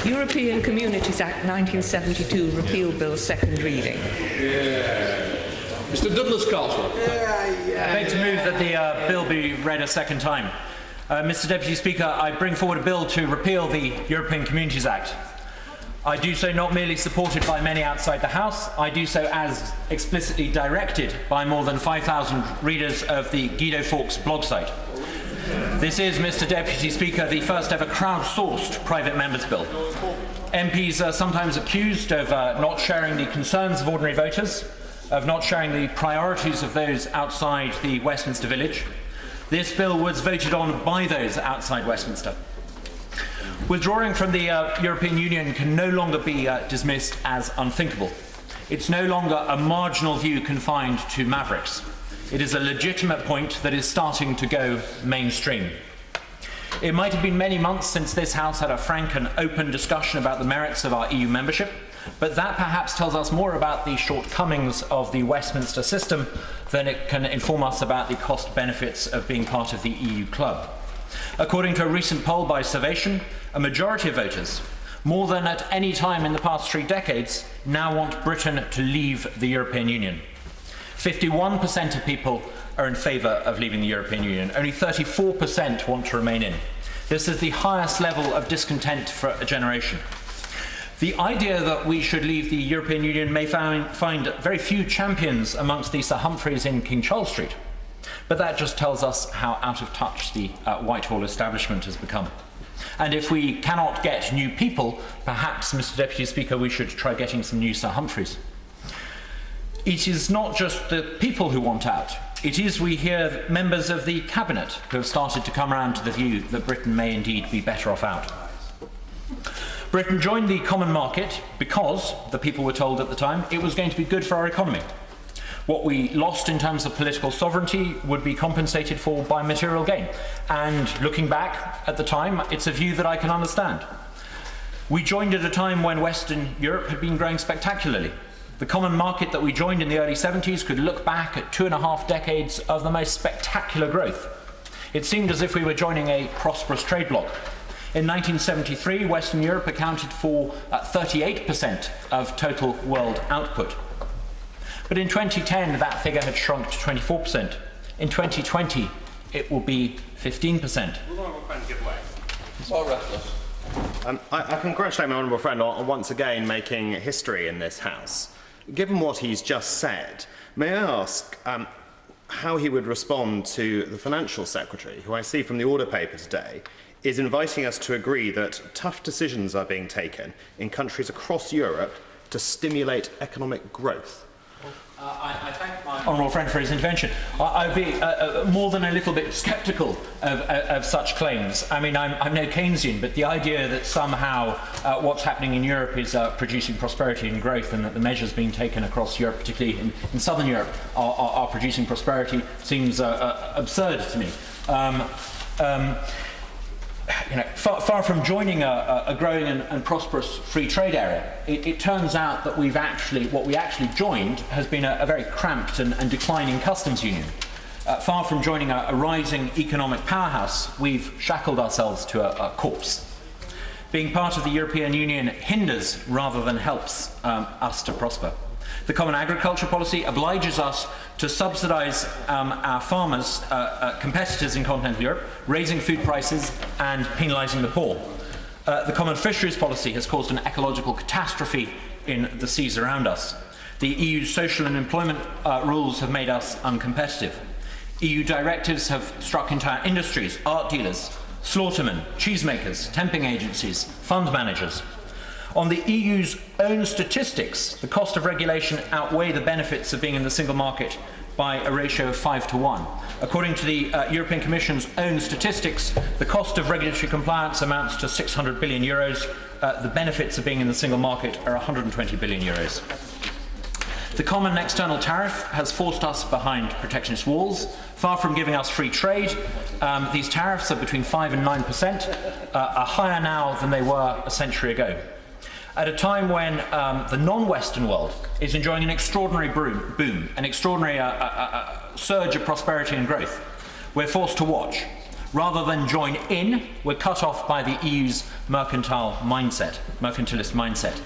European Communities Act 1972 repeal bill, second reading. Mr. Douglas Carswell. I beg to move that the bill be read a second time. Mr. Deputy Speaker, I bring forward a bill to repeal the European Communities Act. I do so not merely supported by many outside the House, I do so as explicitly directed by more than 5,000 readers of the Guido Fawkes blog site. This is, Mr. Deputy Speaker, the first ever crowd-sourced private members' bill. MPs are sometimes accused of not sharing the concerns of ordinary voters, of not sharing the priorities of those outside the Westminster village. This bill was voted on by those outside Westminster. Withdrawing from the European Union can no longer be dismissed as unthinkable. It's no longer a marginal view confined to mavericks. It is a legitimate point that is starting to go mainstream. It might have been many months since this House had a frank and open discussion about the merits of our EU membership, but that perhaps tells us more about the shortcomings of the Westminster system than it can inform us about the cost benefits of being part of the EU club. According to a recent poll by Survation, a majority of voters, more than at any time in the past 3 decades, now want Britain to leave the European Union. 51% of people are in favour of leaving the European Union. Only 34% want to remain in. This is the highest level of discontent for a generation. The idea that we should leave the European Union may find very few champions amongst the Sir Humphreys in King Charles Street, but that just tells us how out of touch the Whitehall establishment has become. And if we cannot get new people, perhaps, Mr. Deputy Speaker, we should try getting some new Sir Humphreys. It is not just the people who want out. It is, we hear, members of the Cabinet who have started to come around to the view that Britain may indeed be better off out. Britain joined the common market because, the people were told at the time, it was going to be good for our economy. What we lost in terms of political sovereignty would be compensated for by material gain. And looking back at the time, it's a view that I can understand. We joined at a time when Western Europe had been growing spectacularly. The common market that we joined in the early 70s could look back at 2.5 decades of the most spectacular growth. It seemed as if we were joining a prosperous trade bloc. In 1973, Western Europe accounted for 38% of total world output. But in 2010, that figure had shrunk to 24%. In 2020, it will be 15%. I congratulate my honourable friend on once again making history in this House. Given what he's just said, may I ask how he would respond to the Financial Secretary, who I see from the order paper today, is inviting us to agree that tough decisions are being taken in countries across Europe to stimulate economic growth? I thank my honourable friend for his intervention. I'd be more than a little bit sceptical of such claims. I mean, I'm no Keynesian, but the idea that somehow what's happening in Europe is producing prosperity and growth, and that the measures being taken across Europe, particularly in southern Europe, are producing prosperity seems absurd to me. Far from joining a growing and prosperous free trade area, it turns out that what we actually joined has been a very cramped and declining customs union. Far from joining a rising economic powerhouse, we've shackled ourselves to a corpse. Being part of the European Union hinders rather than helps us to prosper. The Common Agriculture Policy obliges us to subsidise our farmers, competitors in continental Europe, raising food prices and penalising the poor. The Common Fisheries Policy has caused an ecological catastrophe in the seas around us. The EU's social and employment rules have made us uncompetitive. EU directives have struck entire industries, art dealers, slaughtermen, cheesemakers, temping agencies, fund managers. On the EU's own statistics, the cost of regulation outweigh the benefits of being in the single market by a ratio of 5 to 1. According to the European Commission's own statistics, the cost of regulatory compliance amounts to 600 billion euros. The benefits of being in the single market are 120 billion euros. The common external tariff has forced us behind protectionist walls. Far from giving us free trade, these tariffs are between 5 and 9%, are higher now than they were a century ago. At a time when the non-Western world is enjoying an extraordinary boom, an extraordinary surge of prosperity and growth, we're forced to watch. Rather than join in, we're cut off by the EU's mercantilist mindset.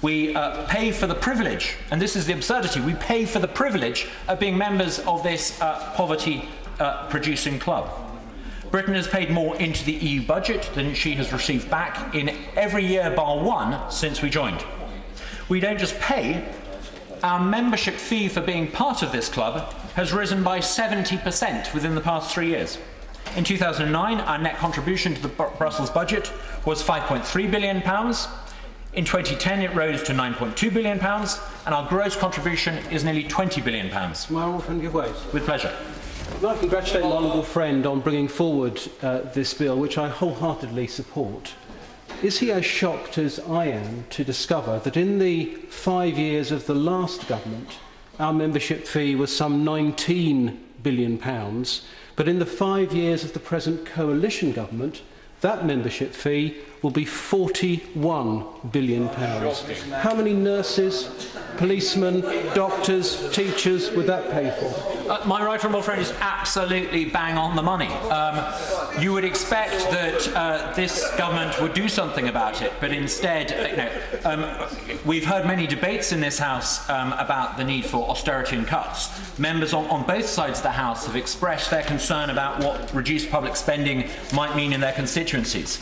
We pay for the privilege, and this is the absurdity, we pay for the privilege of being members of this poverty-producing club. Britain has paid more into the EU budget than she has received back in every year bar one since we joined. We don't just pay, our membership fee for being part of this club has risen by 70% within the past 3 years. In 2009, our net contribution to the Brussels budget was £5.3 billion. In 2010, it rose to £9.2 billion, and our gross contribution is nearly £20 billion. My honourable friend give way. With pleasure. I'd like to congratulate my honourable friend on bringing forward this bill, which I wholeheartedly support. Is he as shocked as I am to discover that in the 5 years of the last government, our membership fee was some £19 billion, but in the 5 years of the present coalition government, that membership fee will be £41 billion. How many nurses, policemen, doctors, teachers would that pay for? My right honourable friend is absolutely bang on the money. You would expect that this government would do something about it, but instead, we've heard many debates in this House about the need for austerity and cuts. Members on both sides of the House have expressed their concern about what reduced public spending might mean in their constituencies.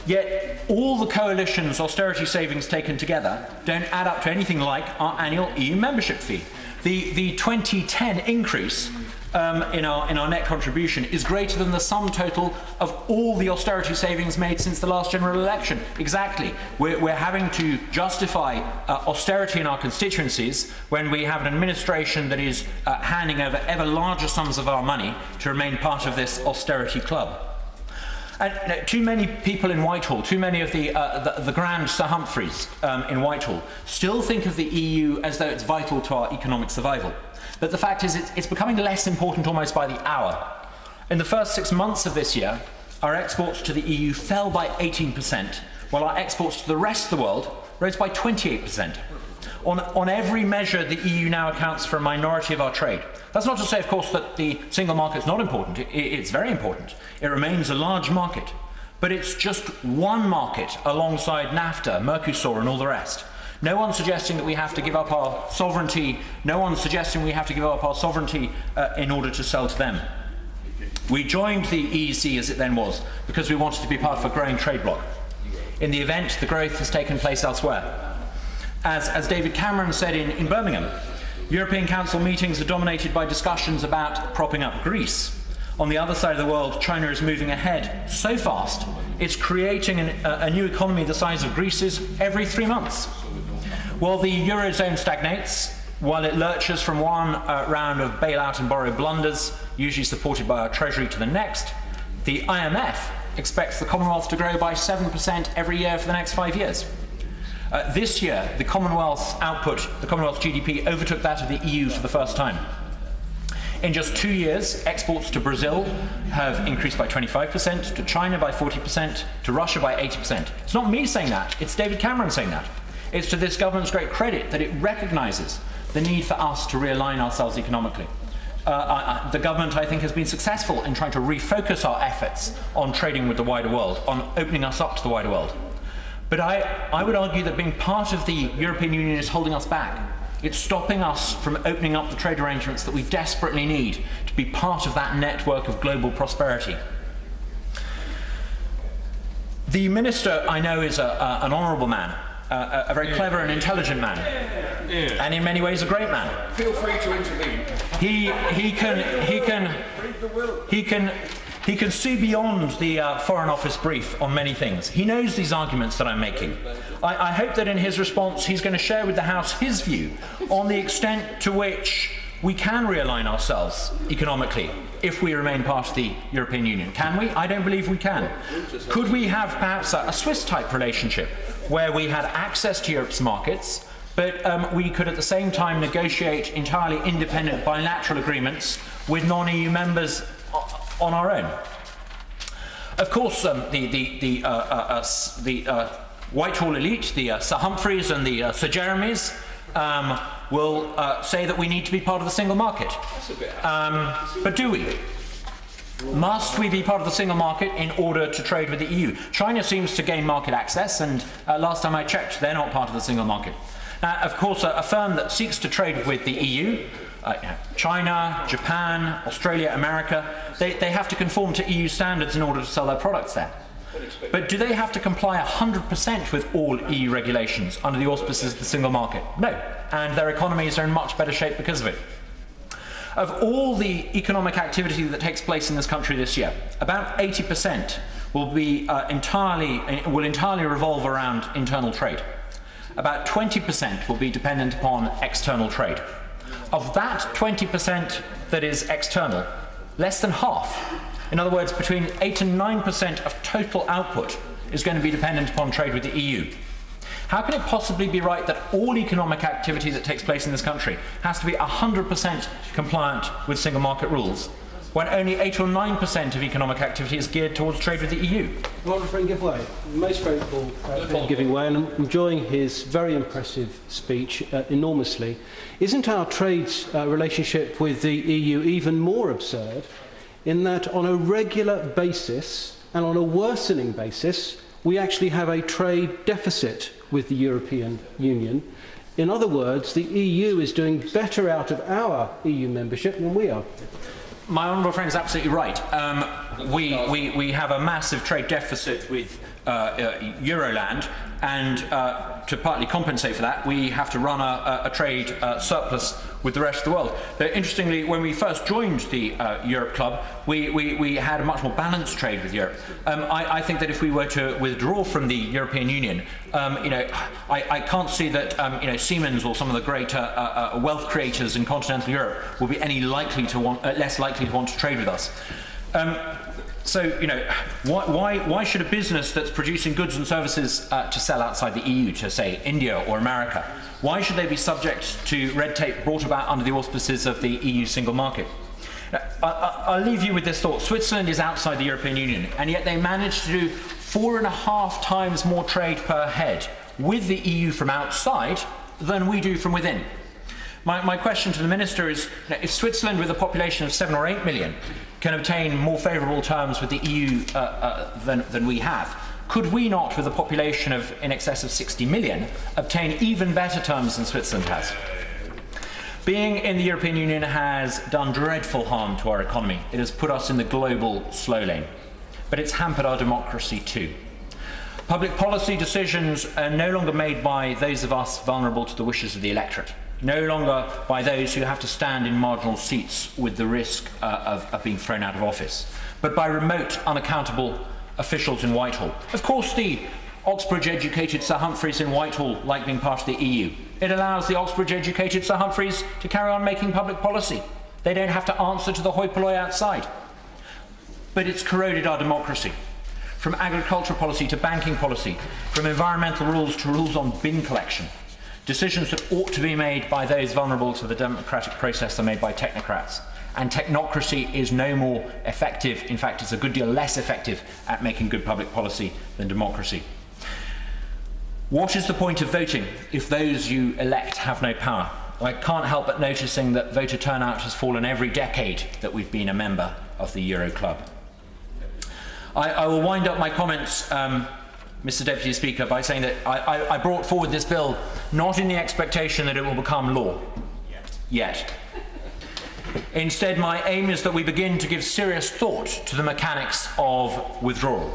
Yet all the coalition's austerity savings taken together don't add up to anything like our annual EU membership fee. The 2010 increase in our net contribution is greater than the sum total of all the austerity savings made since the last general election. Exactly. We're having to justify austerity in our constituencies when we have an administration that is handing over ever larger sums of our money to remain part of this austerity club. And too many people in Whitehall, too many of the grand Sir Humphreys in Whitehall still think of the EU as though it's vital to our economic survival. But the fact is it's becoming less important almost by the hour. In the first 6 months of this year, our exports to the EU fell by 18%, while our exports to the rest of the world rose by 28%. On every measure, the EU now accounts for a minority of our trade. That's not to say, of course, that the single market is not important. It's very important. It remains a large market. But it's just one market alongside NAFTA, Mercosur, and all the rest. No one's suggesting that we have to give up our sovereignty. No one's suggesting we have to give up our sovereignty in order to sell to them. We joined the EEC as it then was because we wanted to be part of a growing trade bloc. In the event, the growth has taken place elsewhere. As David Cameron said in Birmingham, European Council meetings are dominated by discussions about propping up Greece. On the other side of the world, China is moving ahead so fast, it's creating a new economy the size of Greece's every 3 months. While the Eurozone stagnates, while it lurches from one round of bailout and borrow blunders, usually supported by our Treasury, to the next, the IMF expects the Commonwealth to grow by 7% every year for the next 5 years. This year, the Commonwealth's output, the Commonwealth's GDP, overtook that of the EU for the first time. In just 2 years, exports to Brazil have increased by 25%, to China by 40%, to Russia by 80%. It's not me saying that, it's David Cameron saying that. It's to this government's great credit that it recognises the need for us to realign ourselves economically. The government, I think, has been successful in trying to refocus our efforts on trading with the wider world, on opening us up to the wider world. But I would argue that being part of the European Union is holding us back. It's stopping us from opening up the trade arrangements that we desperately need to be part of that network of global prosperity. The Minister, I know, is an honourable man, a very clever and intelligent man, and in many ways a great man. Feel free to intervene. He can see beyond the Foreign Office brief on many things. He knows these arguments that I'm making. I hope that in his response he's going to share with the House his view on the extent to which we can realign ourselves economically if we remain part of the European Union. Can we? I don't believe we can. Could we have perhaps a Swiss-type relationship where we had access to Europe's markets, but we could at the same time negotiate entirely independent bilateral agreements with non-EU members on our own? Of course, the Whitehall elite, the Sir Humphreys and the Sir Jeremys, will say that we need to be part of the single market. But do we? Must we be part of the single market in order to trade with the EU? China seems to gain market access, and last time I checked, they're not part of the single market. Of course, a firm that seeks to trade with the EU, China, Japan, Australia, America, they have to conform to EU standards in order to sell their products there. But do they have to comply 100% with all EU regulations under the auspices of the single market? No, and their economies are in much better shape because of it. Of all the economic activity that takes place in this country this year, about 80% will entirely revolve around internal trade. About 20% will be dependent upon external trade. Of that 20% that is external, less than half, in other words, between 8 and 9% of total output is going to be dependent upon trade with the EU. How can it possibly be right that all economic activity that takes place in this country has to be 100% compliant with single market rules, when only 8 or 9% of economic activity is geared towards trade with the EU? Well, Referring Giveaway, most grateful for giving way, and I'm enjoying his very impressive speech enormously. Isn't our trade relationship with the EU even more absurd in that on a regular basis and on a worsening basis, we actually have a trade deficit with the European Union? In other words, the EU is doing better out of our EU membership than we are. My honourable friend is absolutely right. We have a massive trade deficit with Euroland, and to partly compensate for that, we have to run a trade surplus with the rest of the world. But interestingly, when we first joined the Europe Club, we had a much more balanced trade with Europe. I think that if we were to withdraw from the European Union, I can't see that Siemens or some of the greater wealth creators in continental Europe will be any less likely to want to trade with us. So, why should a business that's producing goods and services to sell outside the EU, to say India or America, why should they be subject to red tape brought about under the auspices of the EU single market? I'll leave you with this thought. Switzerland is outside the European Union, and yet they manage to do 4.5 times more trade per head with the EU from outside than we do from within. My question to the Minister is, if Switzerland, with a population of 7 or 8 million, can obtain more favourable terms with the EU than we have, could we not, with a population of in excess of 60 million, obtain even better terms than Switzerland has? Being in the European Union has done dreadful harm to our economy. It has put us in the global slow lane, but it's hampered our democracy too. Public policy decisions are no longer made by those of us vulnerable to the wishes of the electorate, no longer by those who have to stand in marginal seats with the risk of being thrown out of office, but by remote, unaccountable officials in Whitehall. Of course, the Oxbridge-educated Sir Humphreys in Whitehall like being part of the EU. It allows the Oxbridge-educated Sir Humphreys to carry on making public policy. They don't have to answer to the hoi polloi outside. But it's corroded our democracy. From agricultural policy to banking policy, from environmental rules to rules on bin collection. Decisions that ought to be made by those vulnerable to the democratic process are made by technocrats. And technocracy is no more effective, in fact it's a good deal less effective at making good public policy than democracy. What is the point of voting if those you elect have no power? I can't help but noticing that voter turnout has fallen every decade that we've been a member of the Euro Club. I will wind up my comments, Mr. Deputy Speaker, by saying that I brought forward this bill not in the expectation that it will become law. Yet. Instead, my aim is that we begin to give serious thought to the mechanics of withdrawal.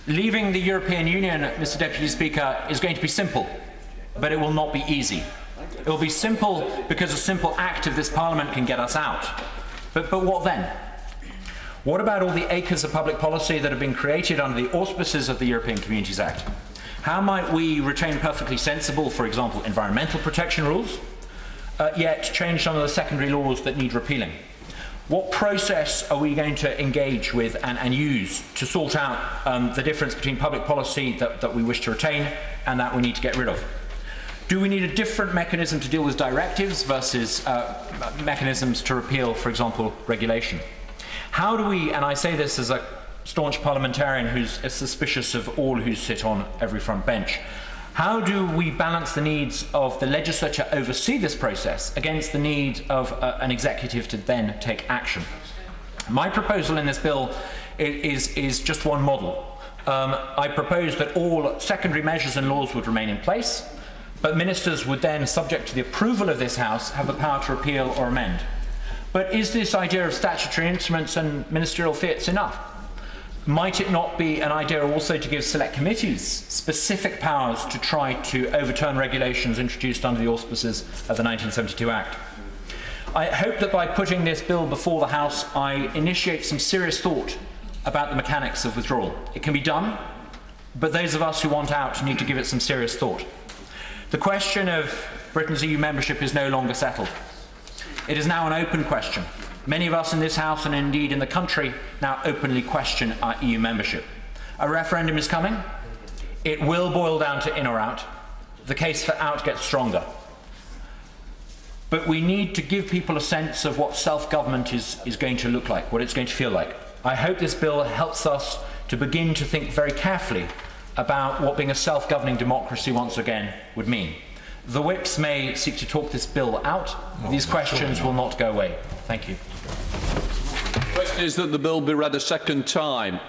Leaving the European Union, Mr. Deputy Speaker, is going to be simple, but it will not be easy. It will be simple because a simple act of this Parliament can get us out. But what then? What about all the acres of public policy that have been created under the auspices of the European Communities Act? How might we retain perfectly sensible, for example, environmental protection rules, yet change some of the secondary laws that need repealing? What process are we going to engage with and use to sort out the difference between public policy that we wish to retain and that we need to get rid of? Do we need a different mechanism to deal with directives versus mechanisms to repeal, for example, regulation? How do we, and I say this as a staunch parliamentarian who's suspicious of all who sit on every front bench, how do we balance the needs of the legislature oversee this process against the need of an executive to then take action? My proposal in this bill is just one model. I propose that all secondary measures and laws would remain in place, but ministers would then, subject to the approval of this House, have the power to repeal or amend. But is this idea of statutory instruments and ministerial fiats enough? Might it not be an idea also to give select committees specific powers to try to overturn regulations introduced under the auspices of the 1972 Act? I hope that by putting this bill before the House, I initiate some serious thought about the mechanics of withdrawal. It can be done, but those of us who want out need to give it some serious thought. The question of Britain's EU membership is no longer settled. It is now an open question. Many of us in this House and indeed in the country now openly question our EU membership. A referendum is coming. It will boil down to in or out. The case for out gets stronger. But we need to give people a sense of what self-government is going to look like, what it's going to feel like. I hope this bill helps us to begin to think very carefully about what being a self-governing democracy once again would mean. The whips may seek to talk this bill out. These questions will not go away. Thank you. The question is that the bill be read a second time.